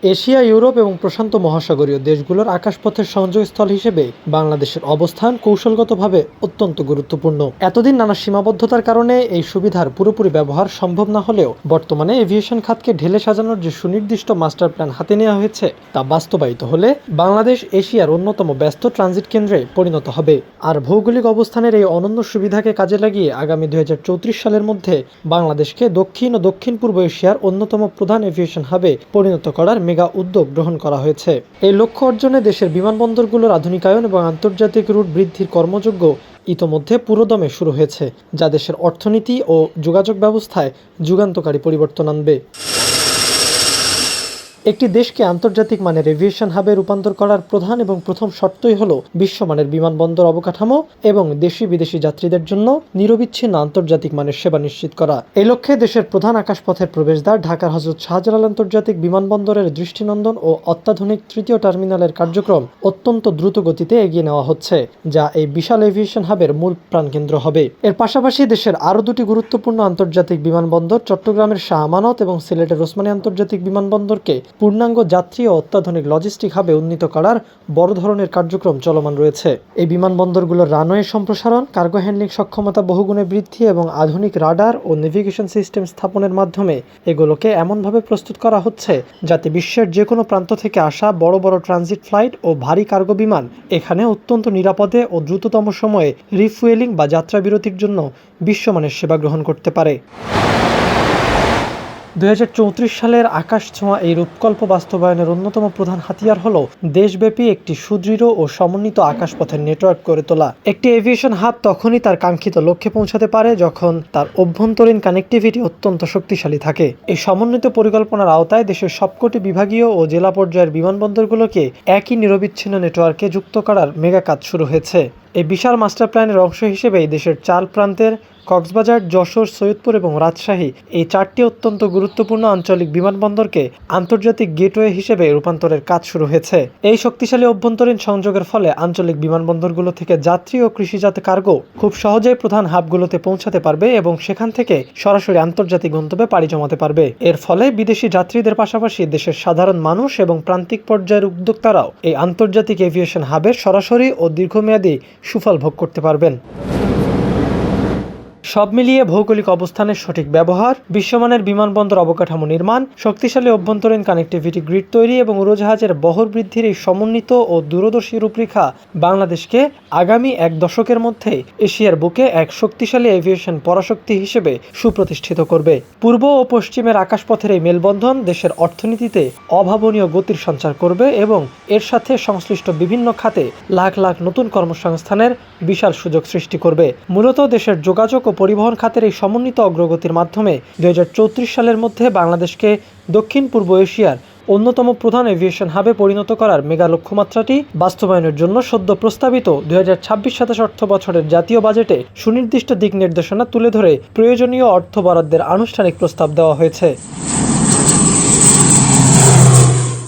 Asia, Europe এবং প্রশান্ত মহাসাগরীয় দেশগুলোর আকাশপথের সংযোগস্থল হিসেবে বাংলাদেশের অবস্থান কৌশলগতভাবে অত্যন্ত গুরুত্বপূর্ণ। এতদিন নানা সীমাবদ্ধতার কারণে এই সুবিধার পুরোপুরি ব্যবহার সম্ভব না হলেও বর্তমানে এভিয়েশন খাতকে ঢেলে সাজানোর যে সুনির্দিষ্ট মাস্টার প্ল্যান হাতে নেওয়া হয়েছে তা বাস্তবায়িত হলে বাংলাদেশ এশিয়ার অন্যতম ব্যস্ত ট্রানজিট কেন্দ্রে পরিণত হবে। আর ভৌগোলিক অবস্থানের এই অনন্য সুবিধাকে কাজে লাগিয়ে আগামী 2034 সালের মধ্যে বাংলাদেশকে দক্ষিণ ও দক্ষিণ পূর্ব এশিয়ার অন্যতম প্রধান এভিয়েশন হাবে পরিণত করার মেগা উদ্যোগ গ্রহণ করা হয়েছে। এই লক্ষ্য অর্জনে দেশের বিমানবন্দরগুলোর আধুনিকায়ন এবং আন্তর্জাতিক রুট বৃদ্ধির কর্মযজ্ঞ ইতোমধ্যে পুরোদমে শুরু হয়েছে, যা দেশের অর্থনীতি ও যোগাযোগ ব্যবস্থায় যুগান্তকারী পরিবর্তন আনবে। একটি দেশকে আন্তর্জাতিক মানের এভিয়েশন হাবে রূপান্তর করার প্রধান এবং প্রথম শর্তই হল বিশ্বমানের বিমানবন্দর অবকাঠামো এবং দেশি বিদেশি যাত্রীদের জন্য নিরবিচ্ছিন্ন আন্তর্জাতিক মানের সেবা নিশ্চিত করা। এই লক্ষ্যে দেশের প্রধান আকাশপথের প্রবেশদ্বার ঢাকার হযরত শাহজালাল আন্তর্জাতিক বিমানবন্দরের দৃষ্টিনন্দন ও অত্যাধুনিক তৃতীয় টার্মিনালের কার্যক্রম অত্যন্ত দ্রুত গতিতে এগিয়ে নেওয়া হচ্ছে, যা এই বিশাল এভিয়েশন হাবের মূল প্রাণকেন্দ্র হবে। এর পাশাপাশি দেশের আরও দুটি গুরুত্বপূর্ণ আন্তর্জাতিক বিমানবন্দর চট্টগ্রামের শাহ আমানত এবং সিলেটের ওসমানী আন্তর্জাতিক বিমানবন্দরকে পূর্ণাঙ্গ যাত্রী ও অত্যাধুনিক লজিস্টিক হাবে উন্নীত করার বড় ধরনের কার্যক্রম চলমান রয়েছে। এই বিমানবন্দরগুলোর রানওয়ে সম্প্রসারণ, কার্গো হ্যান্ডলিং সক্ষমতা বহুগুণে বৃদ্ধি এবং আধুনিক রাডার ও নেভিগেশন সিস্টেম স্থাপনের মাধ্যমে এগুলোকে এমনভাবে প্রস্তুত করা হচ্ছে যাতে বিশ্বের যে কোনো প্রান্ত থেকে আসা বড় বড় ট্রানজিট ফ্লাইট ও ভারী কার্গো বিমান এখানে অত্যন্ত নিরাপদে ও দ্রুততম সময়ে রিফুয়েলিং বা যাত্রা বিরতির জন্য বিশ্বমানের সেবা গ্রহণ করতে পারে। 2034 সালের আকাশ ছোঁয়া এই রূপকল্প বাস্তবায়নের অন্যতম প্রধান হাতিয়ার হল দেশব্যাপী একটি সুদৃঢ় ও সমন্বিত আকাশপথের নেটওয়ার্ক গড়ে তোলা। একটি এভিয়েশন হাব তখনই তার কাঙ্ক্ষিত লক্ষ্যে পৌঁছাতে পারে যখন তার অভ্যন্তরীণ কানেক্টিভিটি অত্যন্ত শক্তিশালী থাকে। এই সমন্বিত পরিকল্পনার আওতায় দেশের সবকটি বিভাগীয় ও জেলা পর্যায়ের বিমানবন্দরগুলোকে একই নিরবিচ্ছিন্ন নেটওয়ার্কে যুক্ত করার মেগা কাজ শুরু হয়েছে। এই বিশাল মাস্টার প্ল্যানের অংশ হিসেবেই দেশের 4 প্রান্তের কক্সবাজার, যশোর, সৈয়দপুর এবং রাজশাহী এই 4টি অত্যন্ত গুরুত্বপূর্ণ আঞ্চলিক বিমানবন্দরকে আন্তর্জাতিক গেটওয়ে হিসেবে রূপান্তরের কাজ শুরু হয়েছে। এই শক্তিশালী অভ্যন্তরীণ সংযোগের ফলে আঞ্চলিক বিমানবন্দরগুলো থেকে যাত্রী ও কৃষিজাত কার্গো খুব সহজেই প্রধান হাবগুলোতে পৌঁছাতে পারবে এবং সেখান থেকে সরাসরি আন্তর্জাতিক গন্তব্যে পাড়ি জমাতে পারবে। এর ফলে বিদেশি যাত্রীদের পাশাপাশি দেশের সাধারণ মানুষ এবং প্রান্তিক পর্যায়ের উদ্যোক্তারাও এই আন্তর্জাতিক এভিয়েশন হাবের সরাসরি ও দীর্ঘমেয়াদী সুফল ভোগ করতে পারবেন। সব মিলিয়ে ভৌগোলিক অবস্থানের সঠিক ব্যবহার, বিশ্বমানের বিমানবন্দর অবকাঠামো নির্মাণ, শক্তিশালী অভ্যন্তরীণ কানেক্টিভিটি গ্রিড তৈরি এবং উড়োজাহাজের বহর বৃদ্ধির এই সমন্বিত ও দূরদর্শী রূপরেখা বাংলাদেশকে আগামী 1 দশকের মধ্যে এশিয়ার বুকে এক শক্তিশালী এভিয়েশন পরাশক্তি হিসেবে সুপ্রতিষ্ঠিত করবে। পূর্ব ও পশ্চিমের আকাশপথের এই মেলবন্ধন দেশের অর্থনীতিতে অভাবনীয় গতির সঞ্চার করবে এবং এর সাথে সংশ্লিষ্ট বিভিন্ন খাতে লাখ লাখ নতুন কর্মসংস্থানের বিশাল সুযোগ সৃষ্টি করবে। মূলত দেশের যোগাযোগ ও পরিবহন খাতের এই সমন্বিত অগ্রগতির মাধ্যমে 2034 সালের মধ্যে বাংলাদেশকে দক্ষিণ পূর্ব এশিয়ার অন্যতম প্রধান এভিয়েশন হাবে পরিণত করার মেগা লক্ষ্যমাত্রাটি বাস্তবায়নের জন্য সদ্য প্রস্তাবিত 2026-27 অর্থ বছরের জাতীয় বাজেটে সুনির্দিষ্ট দিক নির্দেশনা তুলে ধরে প্রয়োজনীয় অর্থ বরাদ্দের আনুষ্ঠানিক প্রস্তাব দেওয়া হয়েছে।